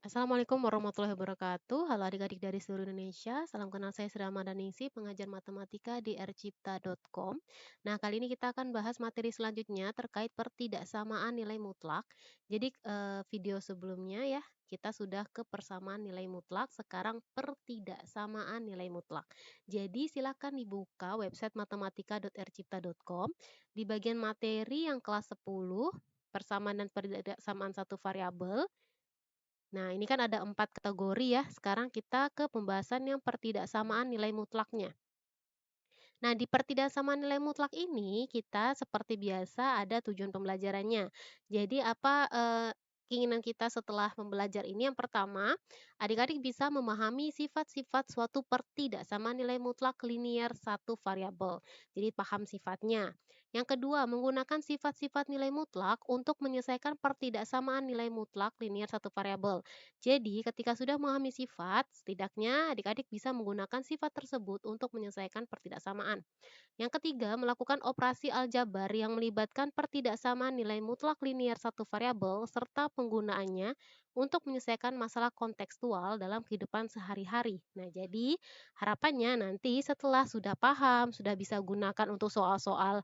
Assalamualaikum warahmatullahi wabarakatuh. Halo adik-adik dari seluruh Indonesia. Salam kenal, saya Sri Ramadaningsi, pengajar matematika di rcipta.com. Nah, kali ini kita akan bahas materi selanjutnya terkait pertidaksamaan nilai mutlak. Jadi, video sebelumnya ya, kita sudah ke persamaan nilai mutlak, sekarang pertidaksamaan nilai mutlak. Jadi, silakan dibuka website matematika.rcipta.com. Di bagian materi yang kelas 10, persamaan dan pertidaksamaan satu variabel. Nah, ini kan ada 4 kategori ya. Sekarang kita ke pembahasan yang pertidaksamaan nilai mutlaknya. Nah, di pertidaksamaan nilai mutlak ini kita seperti biasa ada tujuan pembelajarannya. Jadi apa, keinginan kita setelah membelajar ini yang pertama, adik-adik bisa memahami sifat-sifat suatu pertidaksamaan nilai mutlak linier satu variabel. Jadi paham sifatnya. Yang kedua, menggunakan sifat-sifat nilai mutlak untuk menyelesaikan pertidaksamaan nilai mutlak linier satu variabel. Jadi, ketika sudah memahami sifat, setidaknya adik-adik bisa menggunakan sifat tersebut untuk menyelesaikan pertidaksamaan. Yang ketiga, melakukan operasi aljabar yang melibatkan pertidaksamaan nilai mutlak linier satu variabel serta penggunaannya untuk menyelesaikan masalah kontekstual dalam kehidupan sehari-hari. Nah, jadi harapannya nanti setelah sudah paham, sudah bisa gunakan untuk soal-soal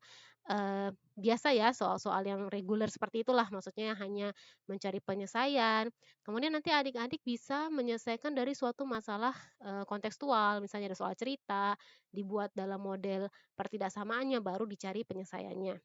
biasa ya, soal-soal yang reguler seperti itulah, maksudnya hanya mencari penyelesaian. Kemudian nanti adik-adik bisa menyelesaikan dari suatu masalah kontekstual, misalnya ada soal cerita, dibuat dalam model pertidaksamaannya, baru dicari penyelesaiannya.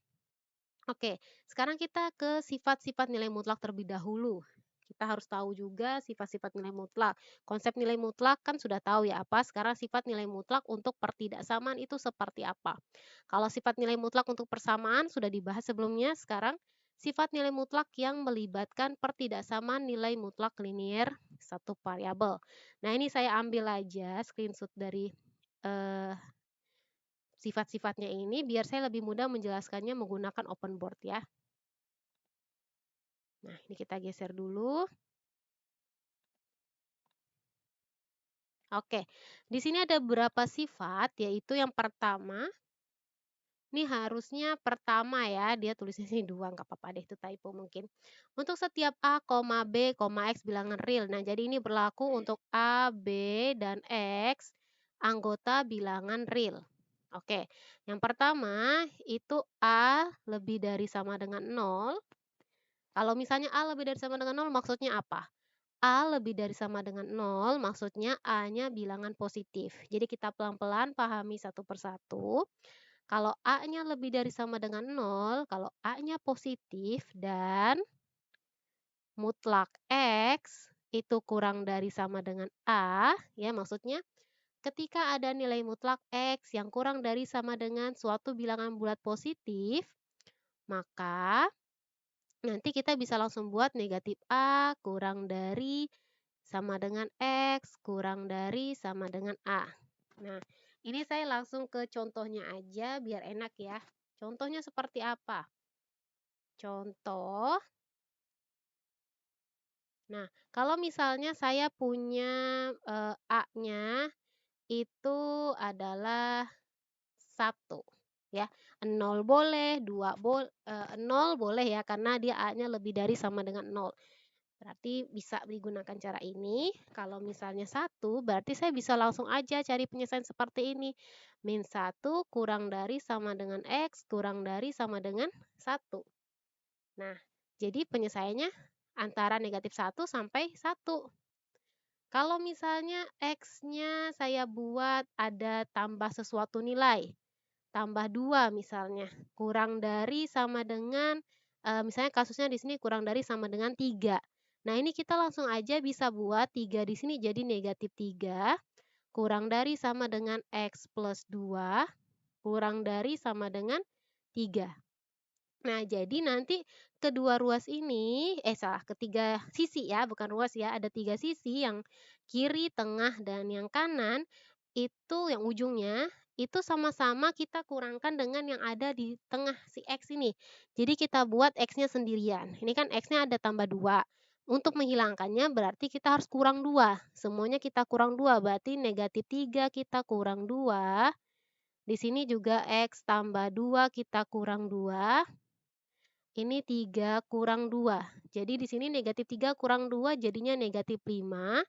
Oke, sekarang kita ke sifat-sifat nilai mutlak terlebih dahulu. Kita harus tahu juga sifat-sifat nilai mutlak. Konsep nilai mutlak kan sudah tahu ya apa, sekarang sifat nilai mutlak untuk pertidaksamaan itu seperti apa. Kalau sifat nilai mutlak untuk persamaan sudah dibahas sebelumnya, sekarang sifat nilai mutlak yang melibatkan pertidaksamaan nilai mutlak linier satu variabel. Nah, ini saya ambil aja screenshot dari eh, sifat-sifatnya ini biar saya lebih mudah menjelaskannya menggunakan open board ya. Nah, ini kita geser dulu. Oke, di sini ada beberapa sifat, yaitu yang pertama, ini harusnya pertama ya, dia tulisnya sini 2, nggak apa-apa deh, itu typo mungkin. Untuk setiap A, B, X bilangan real. Nah, jadi ini berlaku untuk A, B, dan X, anggota bilangan real. Oke, yang pertama itu A lebih dari sama dengan 0. Kalau misalnya A lebih dari sama dengan 0 maksudnya apa? A lebih dari sama dengan 0 maksudnya A-nya bilangan positif. Jadi kita pelan-pelan pahami satu persatu. Kalau A-nya lebih dari sama dengan 0, kalau A-nya positif dan mutlak X itu kurang dari sama dengan A, ya maksudnya ketika ada nilai mutlak X yang kurang dari sama dengan suatu bilangan bulat positif, maka nanti kita bisa langsung buat negatif A kurang dari sama dengan X kurang dari sama dengan A. Nah, ini saya langsung ke contohnya aja biar enak ya. Contohnya seperti apa? Contoh, nah kalau misalnya saya punya A-nya itu adalah 1 ya, 0 boleh, 0 boleh ya karena dia A-nya lebih dari sama dengan 0. Berarti bisa digunakan cara ini. Kalau misalnya 1, berarti saya bisa langsung aja cari penyelesaian seperti ini. Min 1 kurang dari sama dengan X kurang dari sama dengan 1. Nah, jadi penyelesaiannya antara negatif 1 sampai 1. Kalau misalnya X-nya saya buat ada tambah sesuatu nilai, tambah 2 misalnya, kurang dari sama dengan, misalnya kasusnya di sini kurang dari sama dengan 3. Nah, ini kita langsung aja bisa buat 3 di sini jadi negatif 3, kurang dari sama dengan X plus 2, kurang dari sama dengan 3. Nah, jadi nanti kedua ruas ini salah, ketiga sisi ya, bukan ruas ya, ada 3 sisi yang kiri, tengah, dan yang kanan, itu yang ujungnya, itu sama-sama kita kurangkan dengan yang ada di tengah si X ini. Jadi kita buat X-nya sendirian. Ini kan X-nya ada tambah 2. Untuk menghilangkannya berarti kita harus kurang 2. Semuanya kita kurang 2, berarti negatif 3 kita kurang 2. Di sini juga X tambah 2 kita kurang 2. Ini 3 kurang 2. Jadi di sini negatif 3 kurang 2 jadinya negatif 5.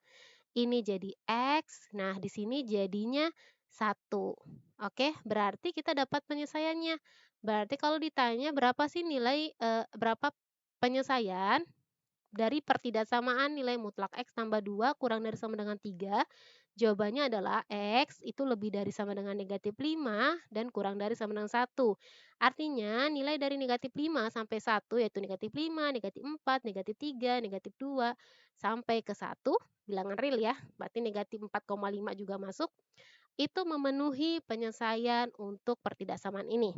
Ini jadi X. Nah, di sini jadinya 1. Oke, berarti kita dapat penyelesaiannya. Berarti kalau ditanya berapa sih nilai, berapa penyelesaian dari pertidaksamaan nilai mutlak X tambah 2 kurang dari sama dengan 3, jawabannya adalah X itu lebih dari sama dengan negatif 5 dan kurang dari sama dengan 1. Artinya nilai dari negatif 5 sampai 1 yaitu negatif 5, negatif 4, negatif 3, negatif 2, sampai ke 1, bilangan real ya, berarti negatif 4,5 juga masuk, itu memenuhi penyelesaian untuk pertidaksamaan ini.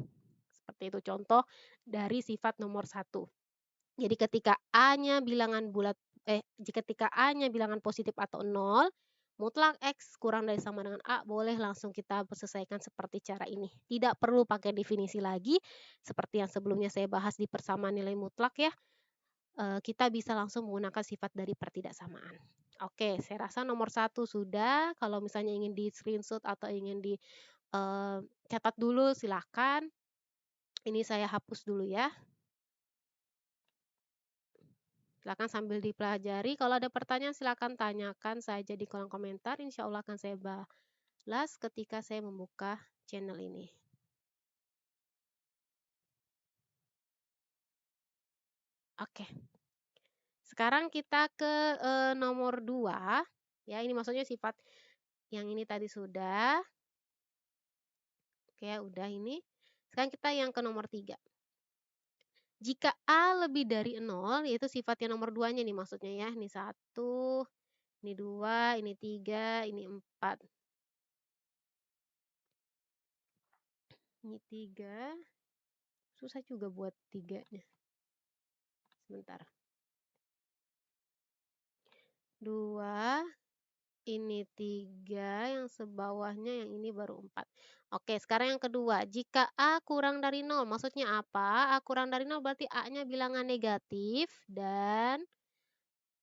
Seperti itu contoh dari sifat nomor 1. Jadi ketika A-nya bilangan bulat ketika A-nya bilangan positif atau 0, mutlak X kurang dari sama dengan A boleh langsung kita selesaikan seperti cara ini. Tidak perlu pakai definisi lagi, seperti yang sebelumnya saya bahas di persamaan nilai mutlak ya, kita bisa langsung menggunakan sifat dari pertidaksamaan. Oke, saya rasa nomor 1 sudah, kalau misalnya ingin di-screenshot atau ingin catat dulu silahkan. Ini saya hapus dulu ya. Silakan sambil dipelajari, kalau ada pertanyaan silakan tanyakan saja di kolom komentar, insya Allah akan saya balas ketika saya membuka channel ini. Oke, sekarang kita ke nomor 2, ya ini maksudnya sifat yang ini tadi sudah. Oke, udah ini. Sekarang kita yang ke nomor 3. Jika A lebih dari 0, yaitu sifat yang nomor 2-nya nih maksudnya ya, ini 1, ini 2, ini 3, ini 4. Ini 3, susah juga buat 3-nya. Sebentar. 2, ini 3, yang sebawahnya yang ini baru 4. Oke, sekarang yang kedua, jika A kurang dari 0, maksudnya apa? A kurang dari 0 berarti A-nya bilangan negatif dan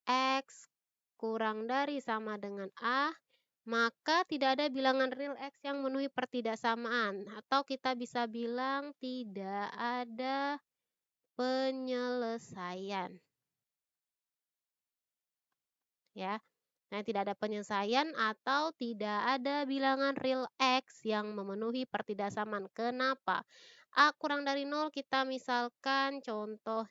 X kurang dari sama dengan A, maka tidak ada bilangan real X yang memenuhi pertidaksamaan. Atau kita bisa bilang tidak ada penyelesaian. Ya. Nah, tidak ada penyelesaian atau tidak ada bilangan real X yang memenuhi pertidaksamaan. Kenapa? A kurang dari 0 kita misalkan contoh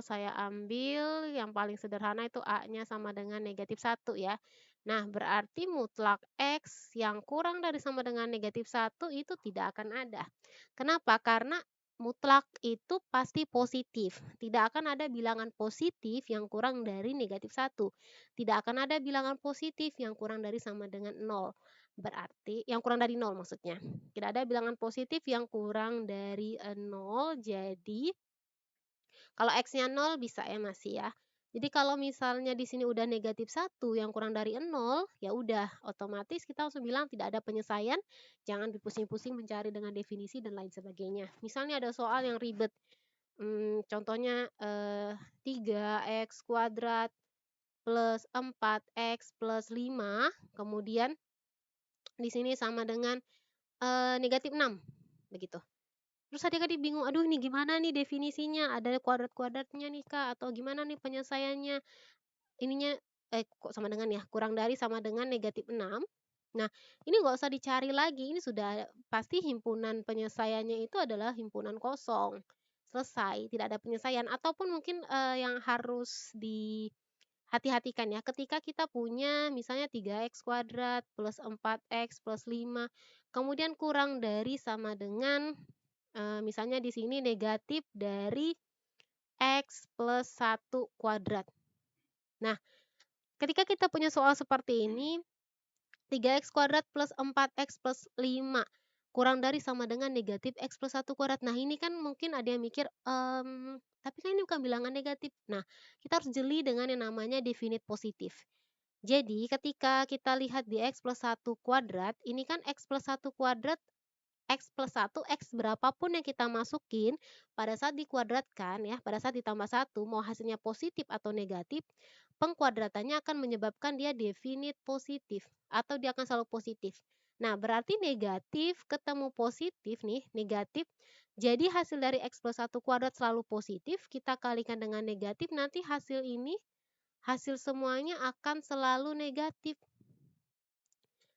saya ambil yang paling sederhana itu A-nya sama dengan negatif 1 ya. Nah, berarti mutlak X yang kurang dari sama dengan negatif 1 itu tidak akan ada. Kenapa? Karena mutlak itu pasti positif. Tidak akan ada bilangan positif yang kurang dari negatif 1. Tidak akan ada bilangan positif yang kurang dari sama dengan 0. Berarti, yang kurang dari 0 maksudnya. Tidak ada bilangan positif yang kurang dari 0, jadi kalau X-nya 0 bisa ya masih ya. Jadi kalau misalnya di sini udah negatif 1 yang kurang dari 0, ya udah otomatis kita langsung bilang tidak ada penyelesaian, jangan dipusing-pusing mencari dengan definisi dan lain sebagainya. Misalnya ada soal yang ribet, contohnya 3x kuadrat plus 4x plus 5, kemudian di sini sama dengan negatif 6, begitu. Terus adik-adik bingung, aduh ini gimana nih definisinya, ada kuadrat-kuadratnya nih Kak, atau gimana nih penyelesaiannya, ininya kok sama dengan ya, kurang dari sama dengan negatif 6. Nah, ini nggak usah dicari lagi, ini sudah pasti himpunan penyelesaiannya itu adalah himpunan kosong. Selesai, tidak ada penyelesaian. Ataupun mungkin yang harus hati-hatikan ya, ketika kita punya misalnya 3x kuadrat plus 4x plus 5, kemudian kurang dari sama dengan misalnya di sini negatif dari X plus 1 kuadrat. Nah, ketika kita punya soal seperti ini, 3x kuadrat plus 4x plus 5 kurang dari sama dengan negatif X plus 1 kuadrat. Nah, ini kan mungkin ada yang mikir, tapi kan ini bukan bilangan negatif. Nah, kita harus jeli dengan yang namanya definite positif. Jadi, ketika kita lihat di X plus 1 kuadrat, ini kan X plus 1 kuadrat X plus 1, X berapapun yang kita masukin, pada saat dikuadratkan ya, pada saat ditambah 1, mau hasilnya positif atau negatif, pengkuadratannya akan menyebabkan dia definite positif, atau dia akan selalu positif. Nah, berarti negatif ketemu positif nih, negatif Jadi hasil dari X plus 1 kuadrat selalu positif, kita kalikan dengan negatif, nanti hasil semuanya akan selalu negatif.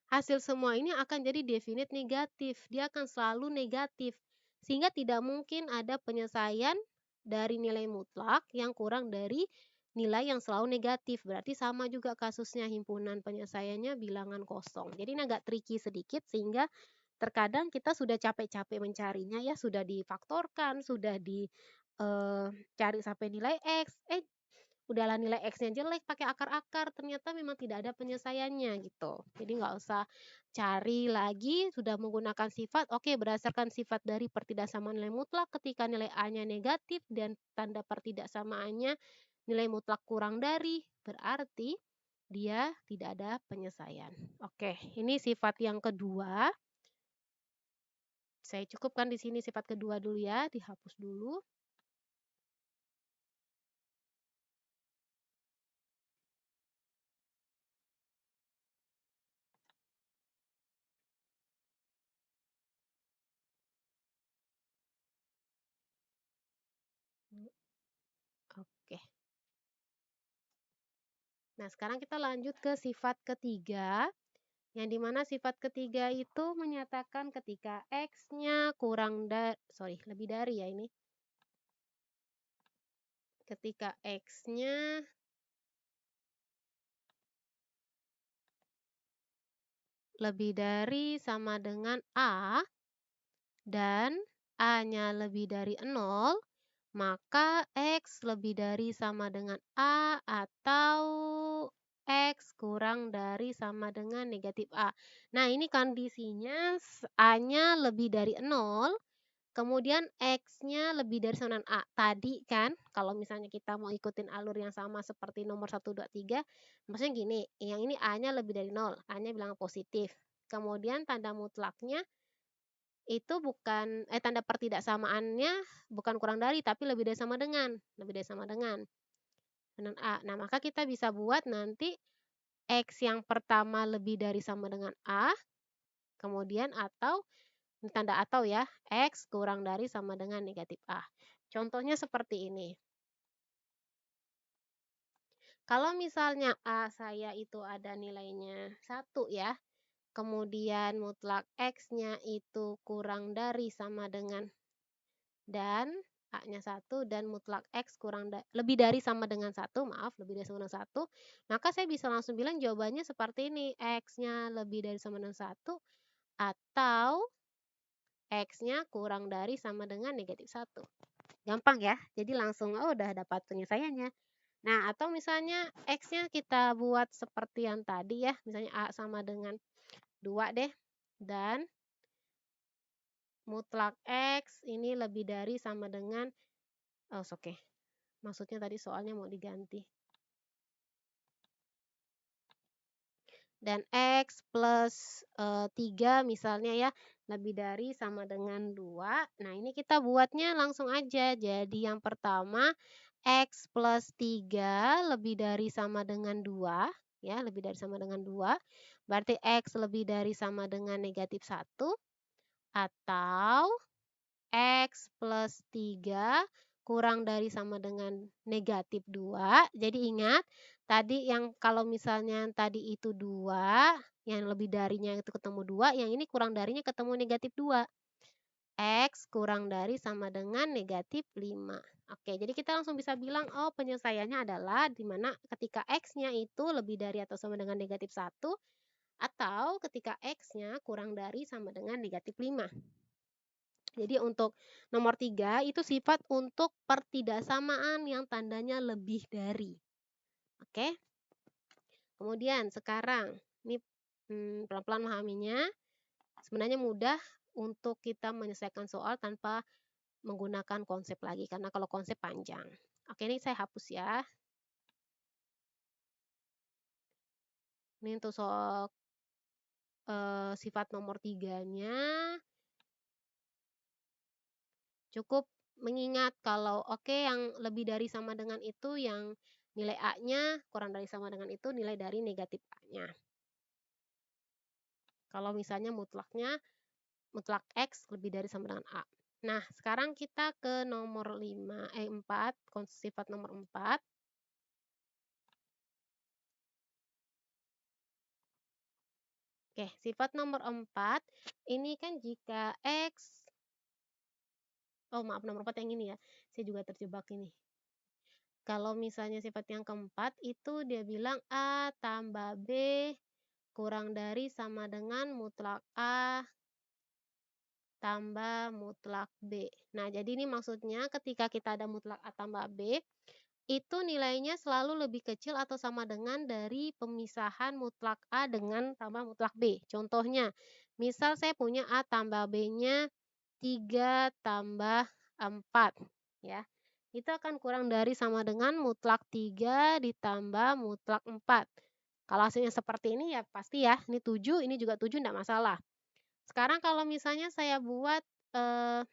Hasil semua ini akan jadi definite negatif, dia akan selalu negatif. Sehingga tidak mungkin ada penyelesaian dari nilai mutlak yang kurang dari nilai yang selalu negatif. Berarti sama juga kasusnya, himpunan penyelesaiannya bilangan kosong. Jadi ini agak tricky sedikit, sehingga terkadang kita sudah capek-capek mencarinya ya, sudah difaktorkan, sudah dicari sampai nilai X, udahlah nilai X-nya jelek pakai akar-akar, ternyata memang tidak ada penyelesaiannya gitu. Jadi nggak usah cari lagi, sudah menggunakan sifat, oke, berdasarkan sifat dari pertidaksamaan nilai mutlak, ketika nilai A-nya negatif dan tanda pertidaksamaannya nilai mutlak kurang dari, berarti dia tidak ada penyelesaian. Oke, ini sifat yang kedua. Saya cukupkan di sini sifat kedua dulu ya, dihapus dulu. Oke. Nah, sekarang kita lanjut ke sifat ketiga, yang dimana sifat ketiga itu menyatakan ketika X-nya lebih dari ya ini. Ketika X-nya lebih dari sama dengan A dan A-nya lebih dari 0, maka X lebih dari sama dengan A atau X kurang dari sama dengan negatif A. Nah, ini kondisinya A-nya lebih dari 0, kemudian X-nya lebih dari sama dengan A. Tadi kan kalau misalnya kita mau ikutin alur yang sama seperti nomor 1, 2, 3, maksudnya gini, yang ini A-nya lebih dari 0, A-nya bilang positif. Kemudian tanda mutlaknya itu tanda pertidaksamaannya bukan kurang dari, tapi lebih dari sama dengan, dengan A. Nah, maka kita bisa buat nanti X yang pertama lebih dari sama dengan A, kemudian atau tanda atau ya, X kurang dari sama dengan negatif A. Contohnya seperti ini. Kalau misalnya A saya itu ada nilainya 1 ya, kemudian mutlak X-nya itu kurang dari sama dengan, dan A-nya 1 dan mutlak X lebih dari sama dengan 1, maaf, lebih dari sama dengan 1, maka saya bisa langsung bilang jawabannya seperti ini, X-nya lebih dari sama dengan 1 atau X-nya kurang dari sama dengan negatif 1. Gampang ya, jadi langsung, oh udah dapat penyelesaiannya. Nah, atau misalnya X-nya kita buat seperti yang tadi ya, misalnya A sama dengan 2 deh, dan mutlak X ini lebih dari sama dengan, oh oke, maksudnya tadi soalnya mau diganti. Dan X plus 3 misalnya ya, lebih dari sama dengan 2. Nah, ini kita buatnya langsung aja. Jadi yang pertama, X plus 3 lebih dari sama dengan 2, ya, lebih dari sama dengan 2. Berarti X lebih dari sama dengan negatif 1, atau X plus 3 kurang dari sama dengan negatif 2. Jadi ingat, tadi yang kalau misalnya tadi itu 2, yang lebih darinya itu ketemu 2, yang ini kurang darinya ketemu negatif 2. X kurang dari sama dengan negatif 5. Oke, jadi kita langsung bisa bilang, oh penyelesaiannya adalah di mana ketika X-nya itu lebih dari atau sama dengan negatif 1, atau ketika X-nya kurang dari sama dengan negatif 5. Jadi untuk nomor 3 itu sifat untuk pertidaksamaan yang tandanya lebih dari. Oke. Kemudian sekarang ini pelan-pelan memahaminya. Sebenarnya mudah untuk kita menyelesaikan soal tanpa menggunakan konsep lagi, karena kalau konsep panjang. Oke, ini saya hapus ya. Ini untuk soal sifat nomor 3-nya. Cukup mengingat kalau oke, yang lebih dari sama dengan itu yang nilai A-nya kurang dari sama dengan itu nilai dari negatif A-nya. Kalau misalnya mutlak X lebih dari sama dengan A. Nah, sekarang kita ke nomor 4, sifat nomor 4. Oke, sifat nomor 4, ini kan jika X, oh maaf nomor 4 yang ini ya, saya juga terjebak ini. Kalau misalnya sifat yang keempat itu dia bilang A tambah B kurang dari sama dengan mutlak A tambah mutlak B. Nah, jadi ini maksudnya ketika kita ada mutlak A tambah B, itu nilainya selalu lebih kecil atau sama dengan dari pemisahan mutlak A dengan tambah mutlak B. Contohnya, misal saya punya A tambah B-nya 3 tambah 4, ya. Itu akan kurang dari sama dengan mutlak 3 ditambah mutlak 4. Kalau hasilnya seperti ini ya pasti ya, ini 7, ini juga 7 enggak masalah. Sekarang kalau misalnya saya buat, eee,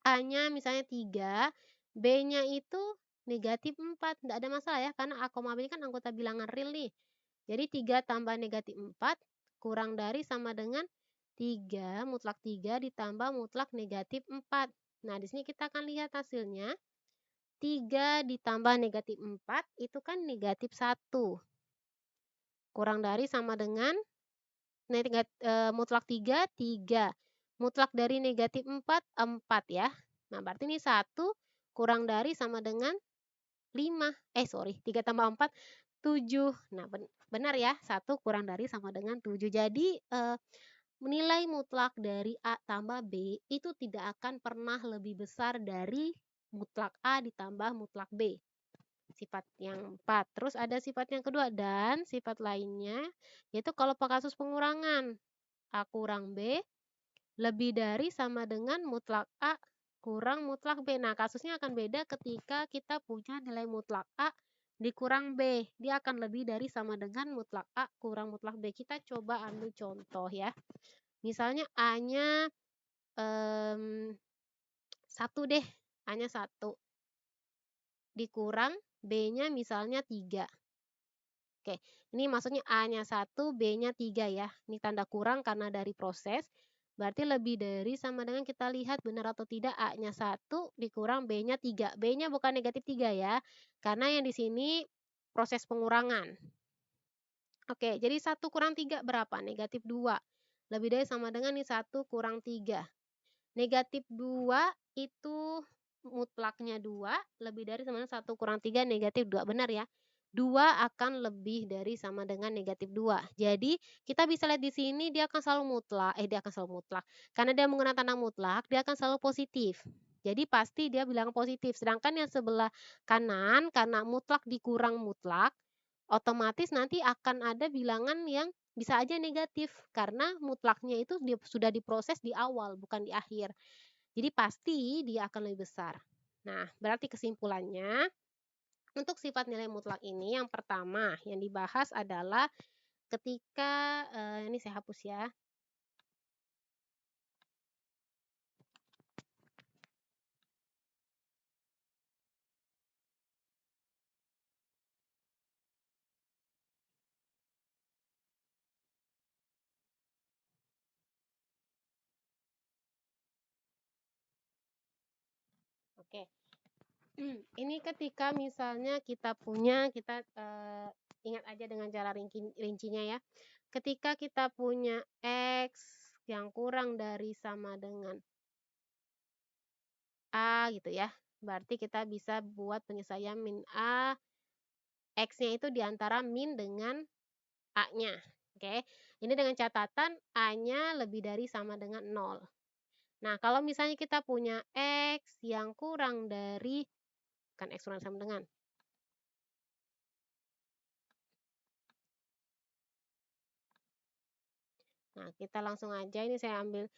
A-nya misalnya 3, B-nya itu negatif 4, enggak ada masalah ya, karena A, B kan anggota bilangan real nih. Jadi 3 tambah negatif 4 kurang dari sama dengan 3 mutlak 3 ditambah mutlak negatif 4. Nah, di sini kita akan lihat hasilnya, 3 ditambah negatif 4 itu kan negatif 1, kurang dari sama dengan mutlak 3, 3. Mutlak dari negatif 4, 4 ya. Nah, berarti ini 1 kurang dari sama dengan 5. 3 tambah 4, 7. Nah, benar ya, 1 kurang dari sama dengan 7. Jadi, nilai mutlak dari A tambah B itu tidak akan pernah lebih besar dari mutlak A ditambah mutlak B. Sifat yang 4. Terus ada sifat yang kedua, dan sifat lainnya yaitu kalau kasus pengurangan. A kurang B lebih dari sama dengan mutlak A kurang mutlak B. Nah, kasusnya akan beda ketika kita punya nilai mutlak A dikurang B. Dia akan lebih dari sama dengan mutlak A kurang mutlak B. Kita coba ambil contoh ya. Misalnya A-nya 1 deh, A-nya 1 dikurang B-nya misalnya 3. Oke, ini maksudnya A-nya 1, B-nya 3 ya. Ini tanda kurang karena dari proses. Berarti lebih dari sama dengan kita lihat benar atau tidak A-nya 1 dikurang B-nya 3. B-nya bukan negatif 3 ya. Karena yang di sini proses pengurangan. Oke, jadi 1 kurang 3 berapa? Negatif 2. Lebih dari sama dengan nih 1 kurang 3. Negatif 2 itu mutlaknya 2, lebih dari sama dengan 1 kurang 3 negatif 2, benar ya? 2 akan lebih dari sama dengan negatif 2. Jadi, kita bisa lihat di sini dia akan selalu dia akan selalu mutlak. Karena dia menggunakan tanda mutlak, dia akan selalu positif. Jadi pasti dia bilang positif. Sedangkan yang sebelah kanan, karena mutlak dikurang mutlak, otomatis nanti akan ada bilangan yang bisa aja negatif karena mutlaknya itu sudah diproses di awal bukan di akhir. Jadi pasti dia akan lebih besar. Nah, berarti kesimpulannya untuk sifat nilai mutlak ini yang pertama yang dibahas adalah ketika ini saya hapus ya. Oke. Ini ketika misalnya kita ingat aja dengan cara rincinya ya. Ketika kita punya X yang kurang dari sama dengan A gitu ya. Berarti kita bisa buat penyelesaian min A, X-nya itu diantara min dengan A-nya. Oke, ini dengan catatan A-nya lebih dari sama dengan 0. Nah, kalau misalnya kita punya X yang kurang dari, kan X kurang sama dengan. Nah, kita langsung aja ini saya ambil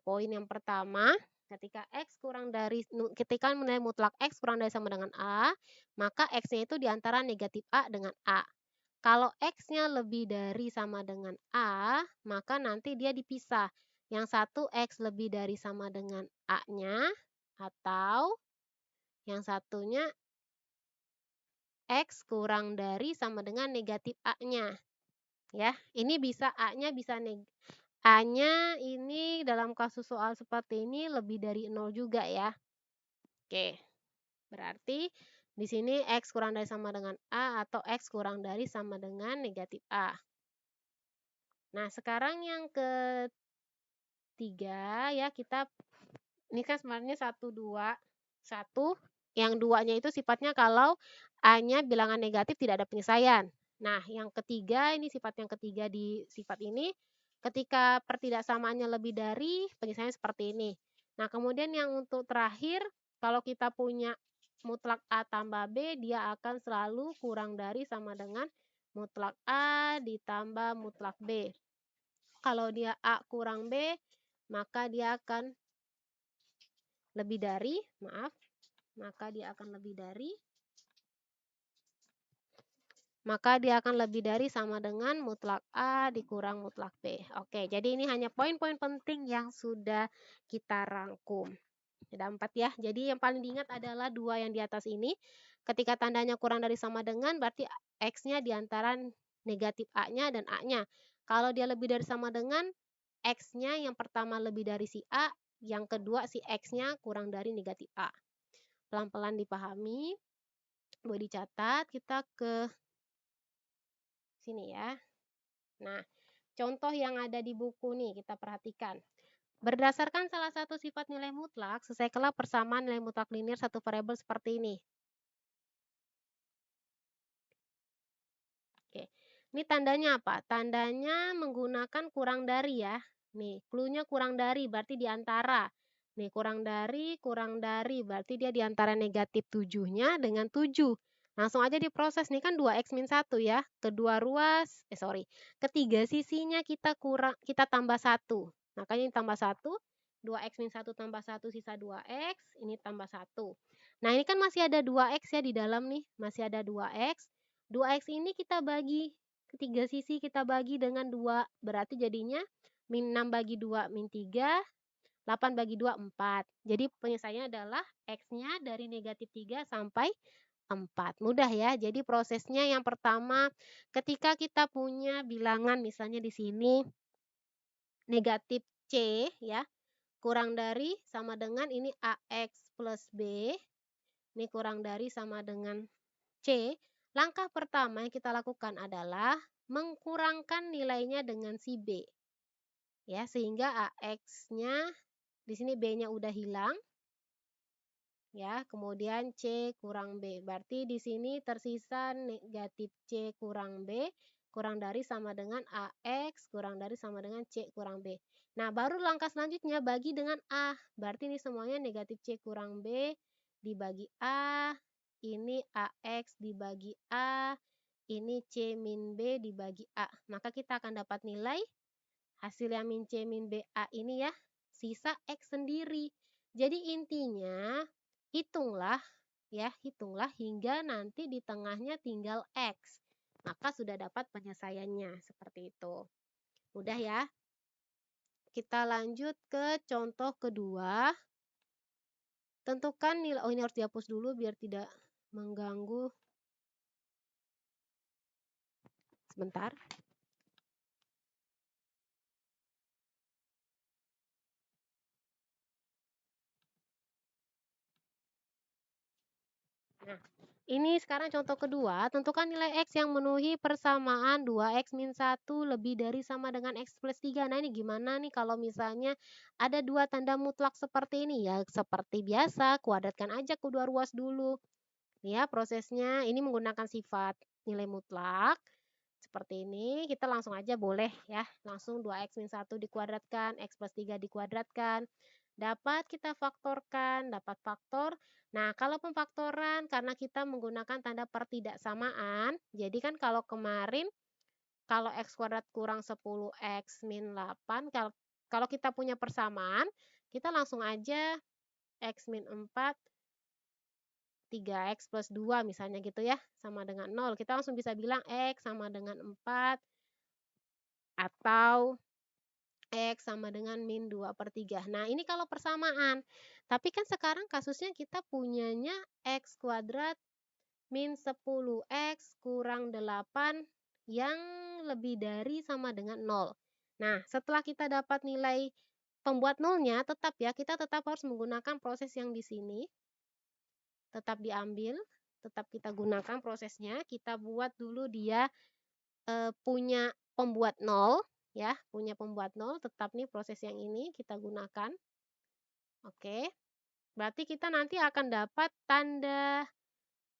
poin yang pertama. Ketika nilai mutlak X kurang dari sama dengan A, maka X-nya itu diantara negatif A dengan A. Kalau X-nya lebih dari sama dengan A, maka nanti dia dipisah. Yang satu X lebih dari sama dengan A-nya, atau yang satunya X kurang dari sama dengan negatif A-nya. Ya, ini bisa A-nya bisa A-nya ini dalam kasus soal seperti ini lebih dari 0 juga ya. Oke, berarti di sini X kurang dari sama dengan A atau X kurang dari sama dengan negatif A. Nah, sekarang yang ketiga ya, ini kan sebenarnya 1, 2, 1, yang duanya itu sifatnya kalau A-nya bilangan negatif tidak ada penyelesaian. Nah, yang ketiga, ini sifat yang ketiga di sifat ini, ketika pertidaksamaannya lebih dari, penyelesaiannya seperti ini. Nah, kemudian yang untuk terakhir, kalau kita punya mutlak A tambah B, dia akan selalu kurang dari sama dengan mutlak A ditambah mutlak B. Kalau dia A kurang B, maka dia akan lebih dari, maka dia akan lebih dari sama dengan mutlak A dikurang mutlak B. Oke, jadi ini hanya poin-poin penting yang sudah kita rangkum. Ada 4 ya. Jadi yang paling diingat adalah 2 yang di atas ini. Ketika tandanya kurang dari sama dengan, berarti X-nya di antara negatif A-nya dan A-nya. Kalau dia lebih dari sama dengan, X-nya yang pertama lebih dari si A, yang kedua si X-nya kurang dari negatif A. Pelan-pelan dipahami, boleh dicatat, kita ke sini ya. Nah, contoh yang ada di buku nih kita perhatikan. Berdasarkan salah satu sifat nilai mutlak, selesaikanlah persamaan nilai mutlak linear satu variabel seperti ini. Oke. Ini tandanya apa? Tandanya menggunakan kurang dari ya. Nih, clue-nya kurang dari berarti di antara. Nih, kurang dari berarti dia di antara negatif 7-nya dengan 7. Langsung aja diproses nih kan 2x min 1 ya. Ketiga sisinya kita tambah 1. Makanya ini tambah 1, 2x min 1 tambah 1 sisa 2x, ini tambah 1. Nah, ini kan masih ada 2x ya di dalam nih, masih ada 2x. 2x ini kita bagi, ketiga sisi kita bagi dengan 2, berarti jadinya min 6 bagi 2 min 3, 8 bagi 2 4. Jadi penyelesaiannya adalah X-nya dari negatif 3 sampai 4. Mudah ya. Jadi prosesnya yang pertama, ketika kita punya bilangan misalnya di sini negatif C ya, kurang dari sama dengan ini AX plus B, ini kurang dari sama dengan C. Langkah pertama yang kita lakukan adalah mengkurangkan nilainya dengan si B. Ya, sehingga AX-nya di sini B-nya udah hilang. Ya, kemudian C kurang B. Berarti di sini tersisa negatif C kurang B kurang dari sama dengan AX kurang dari sama dengan C kurang B. Nah, baru langkah selanjutnya bagi dengan A. Berarti ini semuanya negatif C kurang B dibagi A, ini AX dibagi A, ini C min B dibagi A. Maka kita akan dapat nilai hasil yang min C min B A ini ya, sisa X sendiri. Jadi intinya hitunglah hingga nanti di tengahnya tinggal X. Maka sudah dapat penyelesaiannya seperti itu. Mudah ya. Kita lanjut ke contoh kedua. Tentukan nilai, ini harus dihapus dulu biar tidak mengganggu. Sebentar. Nah, ini sekarang contoh kedua, tentukan nilai X yang memenuhi persamaan 2x min 1 lebih dari sama dengan X plus 3. Nah, ini gimana nih kalau misalnya ada dua tanda mutlak seperti ini? Ya, seperti biasa, kuadratkan aja kedua ruas dulu. Ya, prosesnya ini menggunakan sifat nilai mutlak. Seperti ini, kita langsung aja boleh ya. Langsung 2x min 1 dikuadratkan, X plus 3 dikuadratkan. Dapat kita faktorkan, dapat faktor. Nah, kalau pemfaktoran karena kita menggunakan tanda pertidaksamaan, jadi kan kalau kemarin kalau X kuadrat kurang 10X min 8, kalau kita punya persamaan, kita langsung aja X min 4, 3X plus 2 misalnya gitu ya, sama dengan 0. Kita langsung bisa bilang X sama dengan 4 atau X sama dengan min 2/3. Nah, ini kalau persamaan. Tapi kan sekarang kasusnya kita punyanya X kuadrat min 10X kurang 8 yang lebih dari sama dengan 0. Nah, setelah kita dapat nilai pembuat nolnya, tetap ya, kita tetap harus menggunakan proses yang di sini, tetap diambil, tetap kita gunakan prosesnya, kita buat dulu dia punya pembuat nol, ya, punya pembuat nol, tetap nih proses yang ini kita gunakan. Oke, berarti kita nanti akan dapat tanda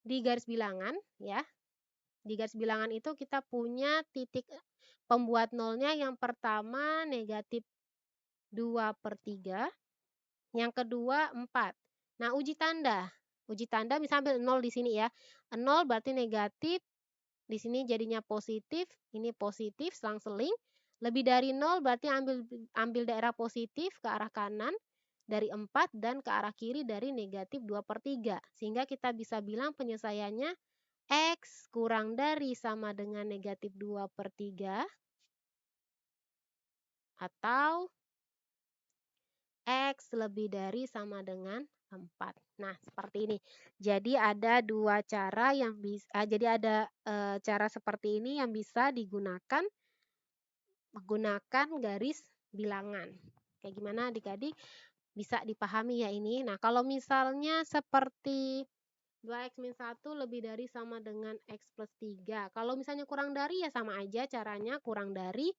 di garis bilangan, ya. Di garis bilangan itu kita punya titik pembuat nolnya yang pertama negatif 2/3, yang kedua 4. Nah, uji tanda misal ambil 0 di sini ya, 0 berarti negatif, di sini jadinya positif, ini positif selang-seling, lebih dari 0 berarti ambil ambil daerah positif ke arah kanan dari 4 dan ke arah kiri dari negatif 2/3. Sehingga kita bisa bilang penyelesaiannya X kurang dari sama dengan negatif 2/3 atau X lebih dari sama dengan 4. Nah, seperti ini. Jadi ada dua cara yang bisa, jadi ada cara seperti ini yang bisa digunakan menggunakan garis bilangan. Kayak gimana adik-adik bisa dipahami ya ini. Nah, kalau misalnya seperti 2x min 1 lebih dari sama dengan x plus 3. Kalau misalnya kurang dari ya sama aja caranya kurang dari.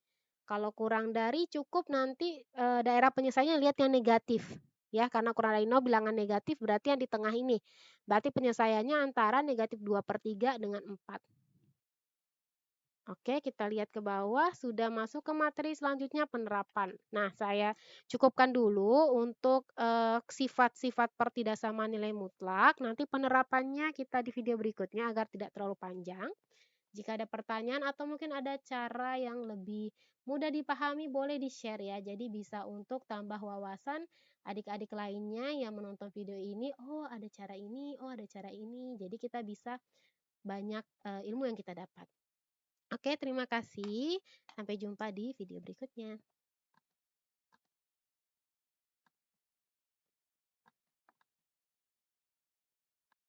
Kalau kurang dari cukup nanti daerah penyelesaiannya lihat yang negatif. Ya, karena kurang dari 0 bilangan negatif berarti yang di tengah ini. Berarti penyelesaiannya antara negatif 2/3 dengan 4. Oke, kita lihat ke bawah, sudah masuk ke materi selanjutnya penerapan. Nah, saya cukupkan dulu untuk sifat-sifat pertidaksamaan nilai mutlak. Nanti penerapannya kita di video berikutnya agar tidak terlalu panjang. Jika ada pertanyaan atau mungkin ada cara yang lebih mudah dipahami, boleh di-share ya. Jadi bisa untuk tambah wawasan adik-adik lainnya yang menonton video ini. Oh, ada cara ini, oh ada cara ini. Jadi kita bisa banyak ilmu yang kita dapat. Oke, terima kasih. Sampai jumpa di video berikutnya.